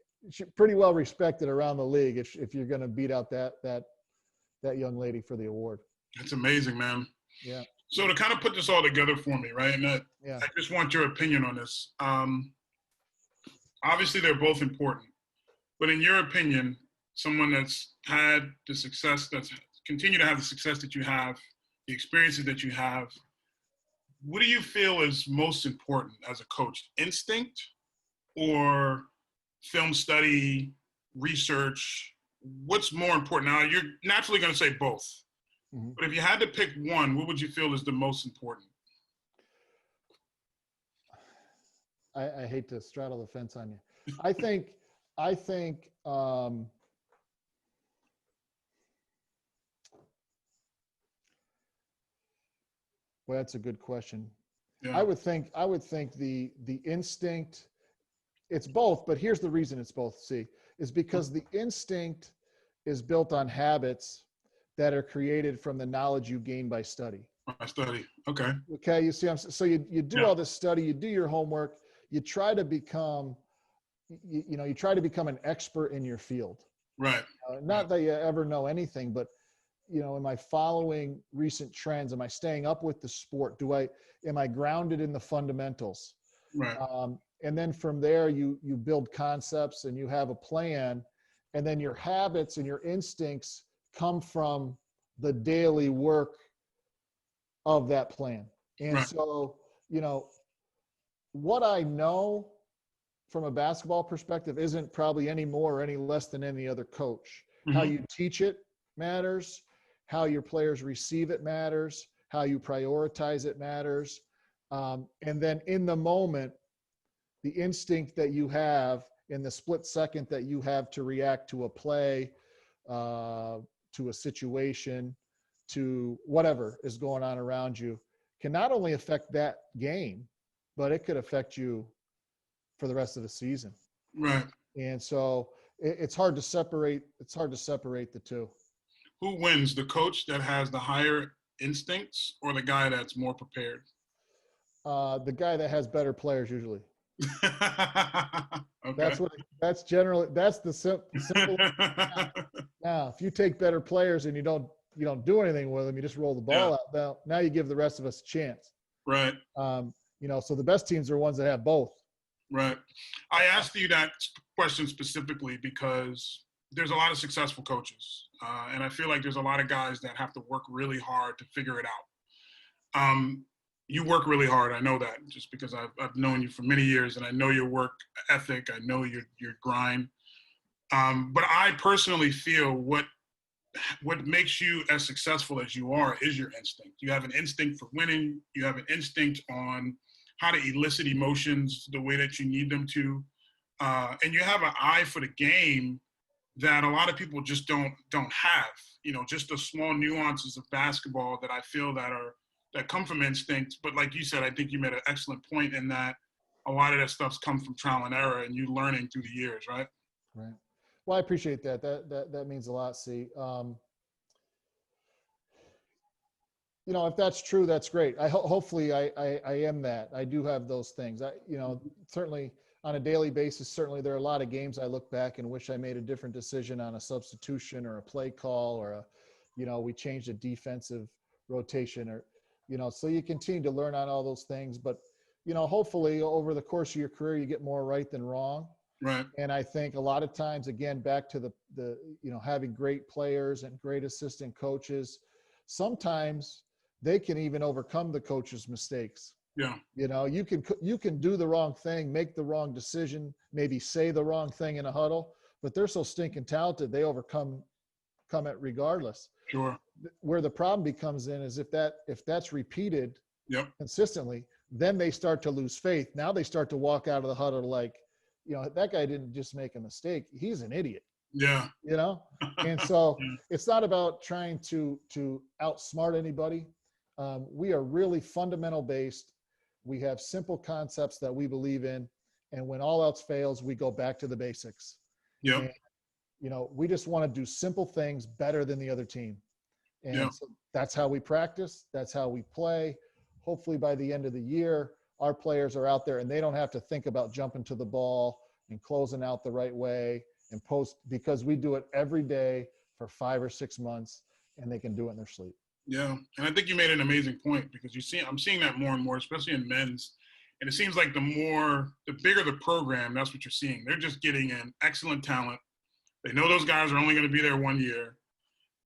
well respected around the league. If you're going to beat out that young lady for the award,
that's amazing, man.
Yeah.
So to kind of put this all together for me, right? And I just want your opinion on this. Obviously, they're both important, but in your opinion, someone that's had the success, that's continued to have the success that you have, the experiences that you have, what do you feel is most important as a coach? Instinct or film study, research? What's more important? Now, you're naturally going to say both. But if you had to pick one, what would you feel is the most important?
I hate to straddle the fence on you. I think well, that's a good question. Yeah. I would think the instinct, it's both, but here's the reason it's both, is because the instinct is built on habits that are created from the knowledge you gain by study.
By study, okay.
Okay, you see, so you do all this study, you do your homework, you try to become, you try to become an expert in your field.
Right.
Not that you ever know anything, but am I following recent trends? Am I staying up with the sport? Am I grounded in the fundamentals?
Right.
And then from there, you build concepts and you have a plan, and then your habits and your instincts come from the daily work of that plan. And so, what I know from a basketball perspective isn't probably any more or any less than any other coach. How you teach it matters. How your players receive it matters. How you prioritize it matters. And then in the moment, the instinct that you have in the split second that you have to react to a play, to a situation, to whatever is going on around you, can not only affect that game, but it could affect you for the rest of the season.
Right.
And so it's hard to separate. It's hard to separate the two.
Who wins, the coach that has the higher instincts or the guy that's more prepared?
The guy that has better players usually.
Okay.
That's generally, that's the simple. Now, if you take better players and you don't do anything with them, you just roll the
Yeah.
ball out. Now you give the rest of us a chance.
Right.
So the best teams are ones that have both.
Right. I asked you that question specifically because there's a lot of successful coaches, and I feel like there's a lot of guys that have to work really hard to figure it out. You work really hard. I know that just because I've known you for many years, and I know your work ethic. I know your grind. But I personally feel what makes you as successful as you are is your instinct. You have an instinct for winning. You have an instinct on how to elicit emotions the way that you need them to, and you have an eye for the game that a lot of people just don't have. Just the small nuances of basketball that I feel that come from instinct. But like you said, I think you made an excellent point in that a lot of that stuff's come from trial and error and you learning through the years, right?
Right. Well, I appreciate that. That means a lot. See, if that's true, that's great. Hopefully I am that. I do have those things. Certainly on a daily basis, certainly there are a lot of games I look back and wish I made a different decision on a substitution or a play call or we changed a defensive rotation or, so you continue to learn on all those things. But, hopefully over the course of your career, you get more right than wrong.
Right.
And I think a lot of times, again, back to the having great players and great assistant coaches, sometimes they can even overcome the coach's mistakes.
Yeah.
You can do the wrong thing, make the wrong decision, maybe say the wrong thing in a huddle, but they're so stinking talented, they overcome it regardless.
Sure.
Where the problem becomes in is if that's repeated
Yep.
consistently, then they start to lose faith. Now they start to walk out of the huddle like, that guy didn't just make a mistake. He's an idiot.
Yeah.
And so
Yeah.
it's not about trying to outsmart anybody. We are really fundamental based. We have simple concepts that we believe in. And when all else fails, we go back to the basics.
Yep.
And, we just want to do simple things better than the other team. And
Yeah.
so that's how we practice. That's how we play. Hopefully by the end of the year, our players are out there and they don't have to think about jumping to the ball and closing out the right way and post, because we do it every day for 5 or 6 months and they can do it in their sleep.
Yeah. And I think you made an amazing point because I'm seeing that more and more, especially in men's. And it seems like the bigger the program, that's what you're seeing. They're just getting in excellent talent. They know those guys are only going to be there 1 year,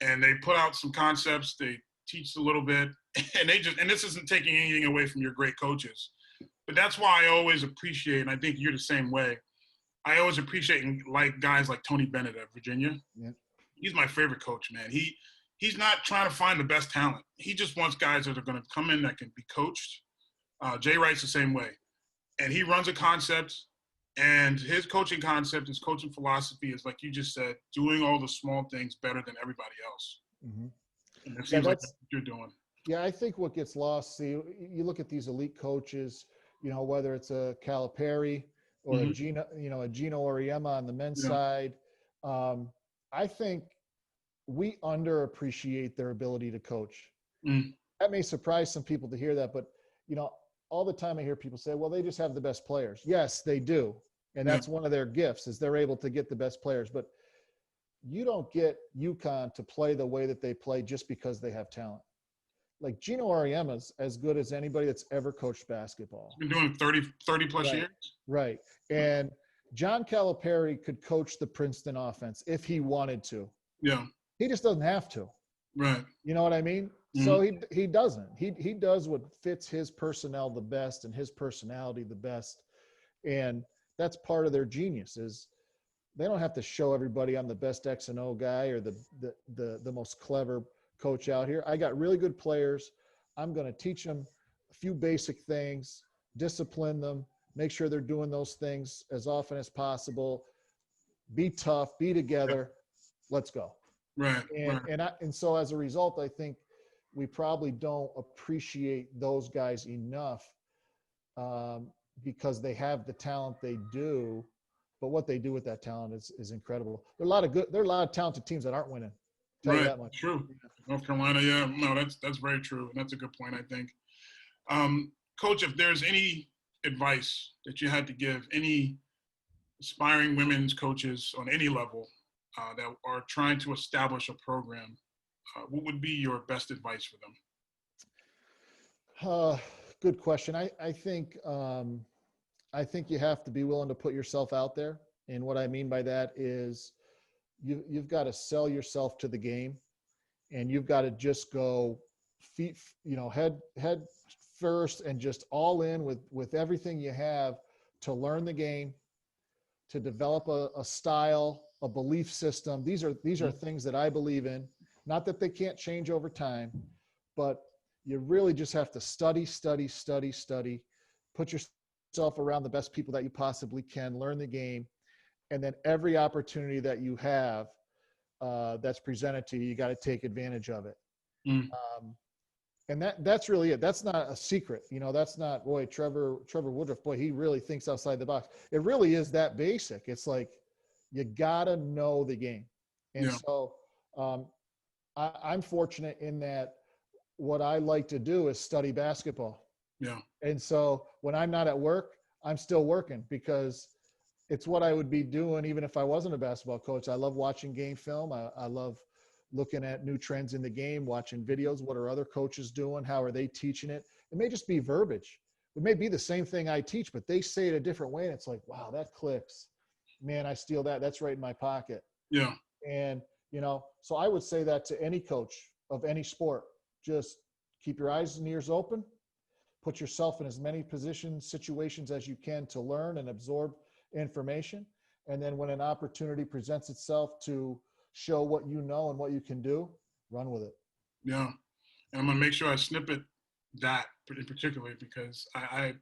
and they put out some concepts. They teach a little bit, and this isn't taking anything away from your great coaches, but that's why I always appreciate, and I think you're the same way. I always appreciate guys like Tony Bennett at Virginia.
Yeah.
He's my favorite coach, man. He's not trying to find the best talent. He just wants guys that are going to come in that can be coached. Jay Wright's the same way, and he runs a concept. And his coaching concept, his coaching philosophy is, like you just said, doing all the small things better than everybody else.
Mm-hmm.
And it seems like that's what you're doing.
Yeah, I think what gets lost, see, you look at these elite coaches, whether it's a Calipari or
Mm-hmm.
a Gino Auriemma on the men's side, I think we underappreciate their ability to coach.
Mm.
That may surprise some people to hear that, but, all the time I hear people say, well, they just have the best players. Yes, they do. And that's one of their gifts is they're able to get the best players. But you don't get UConn to play the way that they play just because they have talent. Like Gino Auriemma's as good as anybody that's ever coached basketball.
He's been doing 30 plus years.
Right. And John Calipari could coach the Princeton offense if he wanted to.
Yeah.
He just doesn't have to.
Right.
You know what I mean? Mm-hmm. So he doesn't. He does what fits his personnel the best and his personality the best. And that's part of their genius is they don't have to show everybody I'm the best X and O guy or the most clever coach out here. I got really good players. I'm going to teach them a few basic things, discipline them, make sure they're doing those things as often as possible. Be tough, be together. Let's go.
Right.
And so as a result, I think we probably don't appreciate those guys enough because they have the talent they do, but what they do with that talent is incredible. There are a lot of talented teams that aren't winning. Tell you that much.
True. North Carolina, yeah. No, that's very true. And that's a good point, I think. Coach, if there's any advice that you had to give any aspiring women's coaches on any level that are trying to establish a program, what would be your best advice for them?
Good question. I think you have to be willing to put yourself out there. And what I mean by that is you've got to sell yourself to the game, and you've got to just go head first and just all in with everything you have to learn the game, to develop a style, a belief system. These are things that I believe in. Not that they can't change over time, but you really just have to study, put yourself around the best people that you possibly can, learn the game. And then every opportunity that you have that's presented to you, you got to take advantage of it. And that's really it. That's not a secret. That's not, boy, Trevor Woodruff, boy, he really thinks outside the box. It really is that basic. It's like, you got to know the game. And so I'm fortunate in that what I like to do is study basketball.
Yeah.
And so when I'm not at work, I'm still working, because it's what I would be doing even if I wasn't a basketball coach. I love watching game film. I love looking at new trends in the game, watching videos. What are other coaches doing? How are they teaching it? It may just be verbiage. It may be the same thing I teach, but they say it a different way. And it's like, wow, that clicks. Man, I steal that. That's right in my pocket.
Yeah.
And, so I would say that to any coach of any sport. Just keep your eyes and ears open. Put yourself in as many situations as you can to learn and absorb information. And then when an opportunity presents itself to show what you know and what you can do, run with it.
Yeah. And I'm going to make sure I snippet that in particular, because I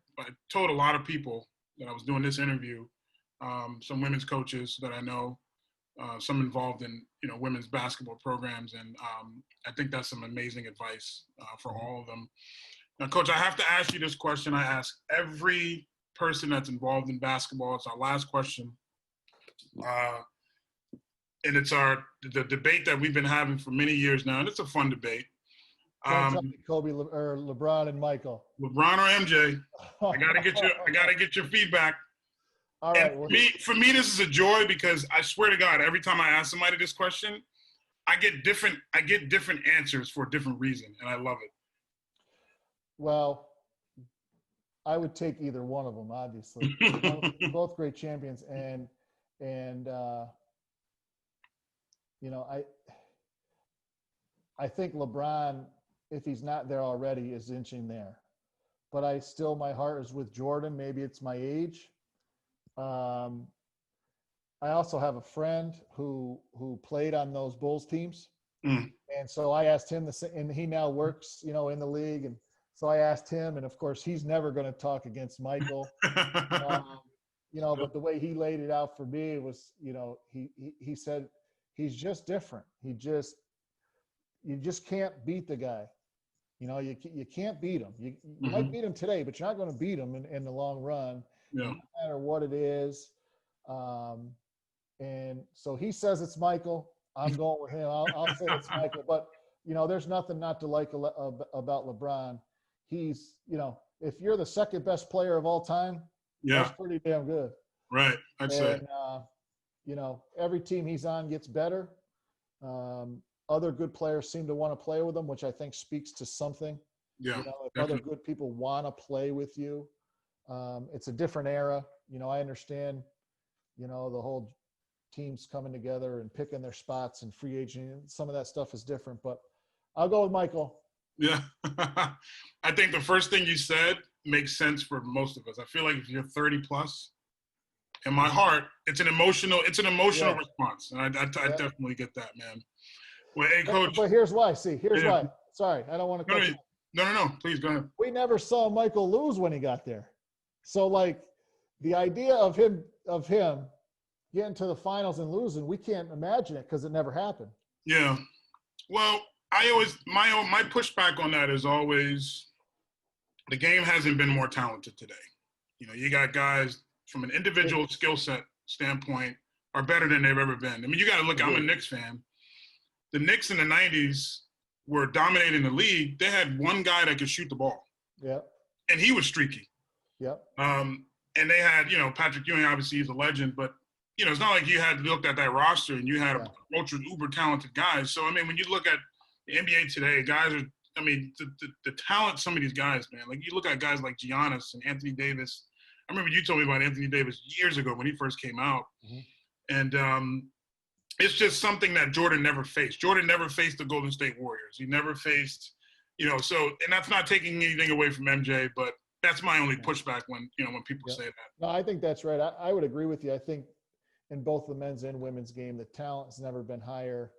told a lot of people that I was doing this interview, some women's coaches that I know, some involved in, women's basketball programs. And I think that's some amazing advice for all of them. Now, Coach, I have to ask you this question. I ask every person that's involved in basketball. It's our last question. And it's the debate that we've been having for many years now, and it's a fun debate.
Kobe or LeBron and Michael.
LeBron or MJ? I gotta get your feedback.
All right.
For me, this is a joy, because I swear to God, every time I ask somebody this question, I get different answers for a different reason, and I love it.
Well, I would take either one of them, obviously. Both great champions, and I think LeBron, if he's not there already, is inching there. But my heart is with Jordan. Maybe it's my age. I also have a friend who played on those Bulls teams. And so I asked him and he now works, in the league. And so I asked him, and of course he's never going to talk against Michael. But the way he laid it out for me was, he said, he's just different. You just can't beat the guy. You can't beat him. You might beat him today, but you're not going to beat him in the long run, no matter what it is. And so he says it's Michael. I'm going with him. I'll say it's Michael. But, there's nothing not to like about LeBron. He's, if you're the second best player of all time, that's pretty damn good.
Right. I'd say.
Every team he's on gets better. Other good players seem to want to play with him, which I think speaks to something.
Yeah.
If other good people want to play with you, it's a different era. I understand, the whole teams coming together and picking their spots and free agent. Some of that stuff is different, but I'll go with Michael.
Yeah. I think the first thing you said makes sense for most of us. I feel like if you're 30 plus, in my heart, it's an emotional response. And I definitely get that, man. Well, hey, Coach.
But here's why. Why. Sorry, I don't want to cut you.
No. Please go ahead.
We never saw Michael lose when he got there. So, the idea of him getting to the finals and losing, we can't imagine it because it never happened.
Yeah. Well, my pushback on that is always the game hasn't been more talented today. You got guys from an individual skill set standpoint are better than they've ever been. I mean, you got to look. I'm a Knicks fan. The Knicks in the 90s were dominating the league. They had one guy that could shoot the ball.
Yeah.
And he was streaky.
Yep.
And they had, Patrick Ewing, obviously he's a legend, but, it's not like you had looked at that roster and you had a bunch of uber talented guys. So, I mean, when you look at the NBA today, guys are, I mean, the talent, some of these guys, man, like you look at guys like Giannis and Anthony Davis. I remember you told me about Anthony Davis years ago when he first came out. Mm-hmm. And it's just something that Jordan never faced. Jordan never faced the Golden State Warriors. He never faced, so, and that's not taking anything away from MJ, but that's my only pushback when people say that.
No, I think that's right. I would agree with you. I think in both the men's and women's game, the talent's never been higher.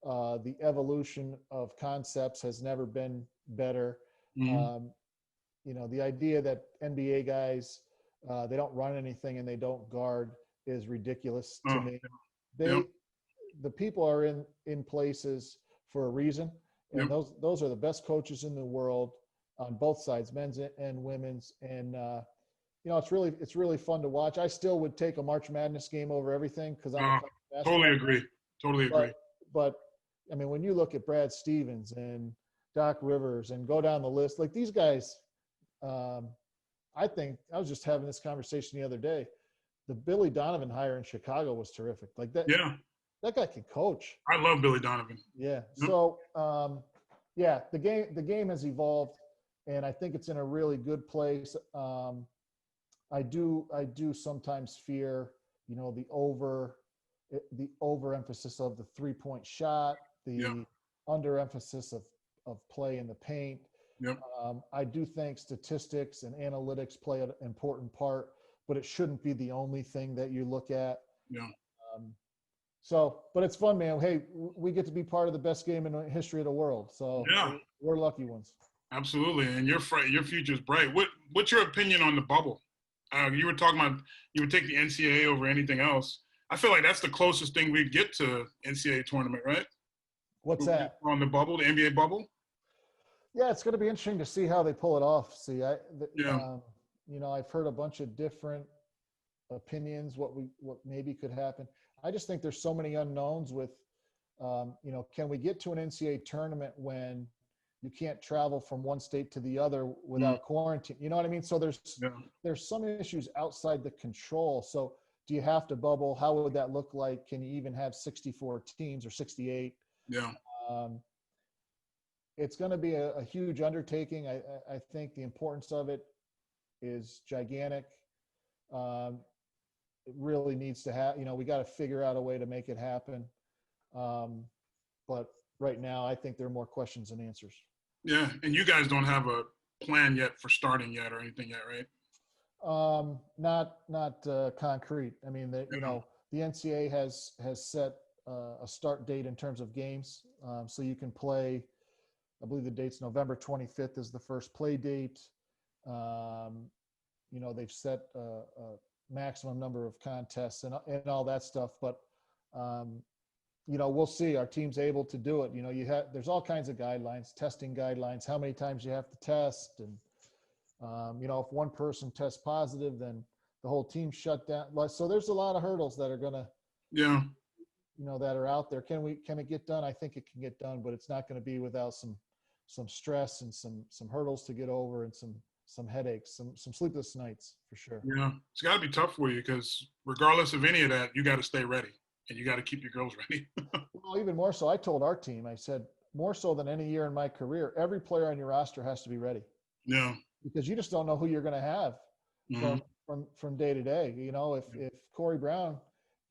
The evolution of concepts has never been better. Mm-hmm. The idea that NBA guys, they don't run anything and they don't guard is ridiculous to me. The people are in places for a reason, and those are the best coaches in the world on both sides, men's and women's. And it's really fun to watch. I still would take a March Madness game over everything because I'm
totally agree.
But I mean, when you look at Brad Stevens and Doc Rivers and go down the list, like these guys, I think I was just having this conversation the other day. The Billy Donovan hire in Chicago was terrific. Like that.
Yeah.
That guy can coach.
I love Billy Donovan.
Yeah. Yep. So, the game has evolved, and I think it's in a really good place. I do sometimes fear, the overemphasis of the 3-point shot, the underemphasis of play in the paint.
Yep.
I do think statistics and analytics play an important part, but it shouldn't be the only thing that you look at.
Yeah.
But it's fun, man. Hey, we get to be part of the best game in the history of the world. So we're lucky ones.
Absolutely. And your future is bright. What's your opinion on the bubble? You were talking about you would take the NCAA over anything else. I feel like that's the closest thing we'd get to NCAA tournament, right?
What's that?
On the bubble, the NBA bubble?
Yeah, it's going to be interesting to see how they pull it off. See, I've heard a bunch of different opinions, what maybe could happen. I just think there's so many unknowns with, can we get to an NCAA tournament when you can't travel from one state to the other without quarantine? You know what I mean? So there's some issues outside the control. So do you have to bubble? How would that look like? Can you even have 64 teams or 68?
Yeah.
It's going to be a huge undertaking. I think the importance of it is gigantic. It really needs to have, we got to figure out a way to make it happen. But right now, I think there are more questions than answers.
Yeah. And you guys don't have a plan yet for starting yet or anything yet, right?
Not concrete. I mean, the NCAA has set a start date in terms of games. So you can play, I believe the date's November 25th is the first play date. They've set a maximum number of contests and all that stuff, but we'll see. Our team's able to do it. There's all kinds of guidelines, testing guidelines, how many times you have to test, and if one person tests positive, then the whole team shut down. So there's a lot of hurdles that are gonna that are out there. Can it get done? I think it can get done, but it's not going to be without some stress and some hurdles to get over and some headaches, some sleepless nights for sure.
Yeah, it's got to be tough for you because regardless of any of that, you got to stay ready and you got to keep your girls ready.
Well, even more so, I told our team, I said, more so than any year in my career, every player on your roster has to be ready.
Yeah.
Because you just don't know who you're going to have from day to day. If Corey Brown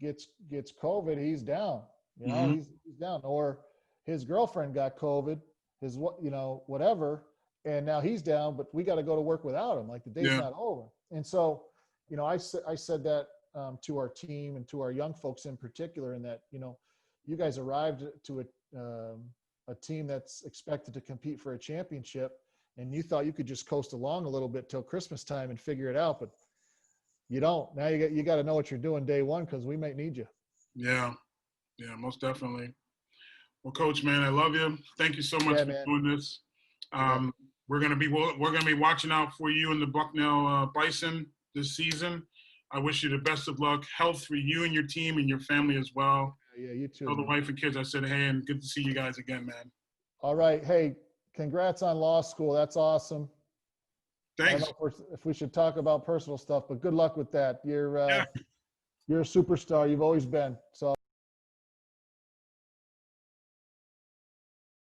gets COVID, he's down. He's down. Or his girlfriend got COVID, whatever. And now he's down, but we got to go to work without him. Like the day's not over. And so, I said that to our team and to our young folks in particular, in that, you guys arrived to a team that's expected to compete for a championship, and you thought you could just coast along a little bit till Christmas time and figure it out, but you don't. Now you got to know what you're doing day one, because we might need you.
Yeah, most definitely. Well, Coach, man, I love you. Thank you so much for doing this. We're gonna be watching out for you in the Bucknell Bison this season. I wish you the best of luck, health for you and your team and your family as well.
Yeah, you too.
Tell the wife and kids I said hey, and good to see you guys again, man.
All right, hey, congrats on law school. That's awesome. I don't
Thanks.
know if we should talk about personal stuff, but good luck with that.
Yeah.
You're a superstar. You've always been. So